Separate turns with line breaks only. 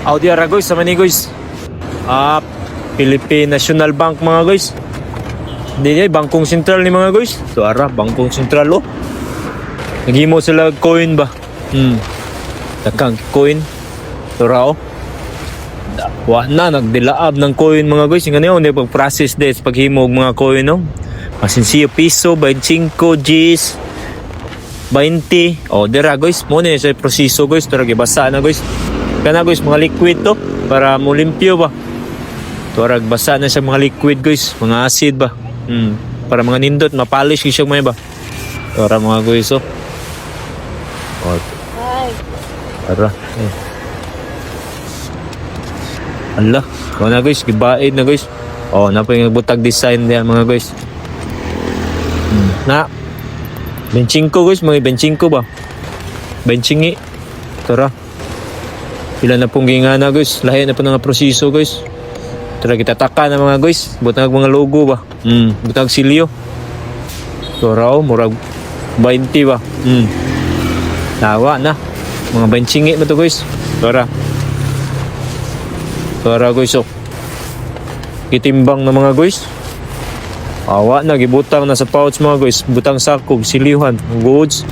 Audi ara guys, sama ni guys. Philippine National Bank mga guys. Hindi ay Bangkong Sentral ni mga guys. So ara Bangkong Sentral oh. Naghimo sila coin ba? Takang coin. Tura oh. Wa na nagdilaab ng coin mga guys. Nga niyo hindi pag-process this paghimo og mga coin no. Masinsiyo piso, 25 Gs, 20. Oh, dira guys, mo ni sa proseso guys, tura gibasa na guys. Kana guys mga liquid to para mo limpyo ba. Tura basa na sa mga liquid guys, mga acid ba. Para mga nindot mapolish gyud siya may ba. Tura mga guys oh. Oh. Tara. Allah, na guys, gibaid na guys. Oh, napa yung butag design diyan mga guys. Na 25 guys, mga 25 ba? Benchingi. Tara. Pila na pong gingana guys, lahi na po nga proseso guys. Tara kita taka na mga guys, butag mga logo ba? Butag silyo. Tara oh, murag 20 ba? Tawa na. Mga benchingi mo to guys. Tara. Tara guys oh. Itimbang na mga guys. Awa na gibutang na sa pouch mga guys, butang sakog, silihan, goods.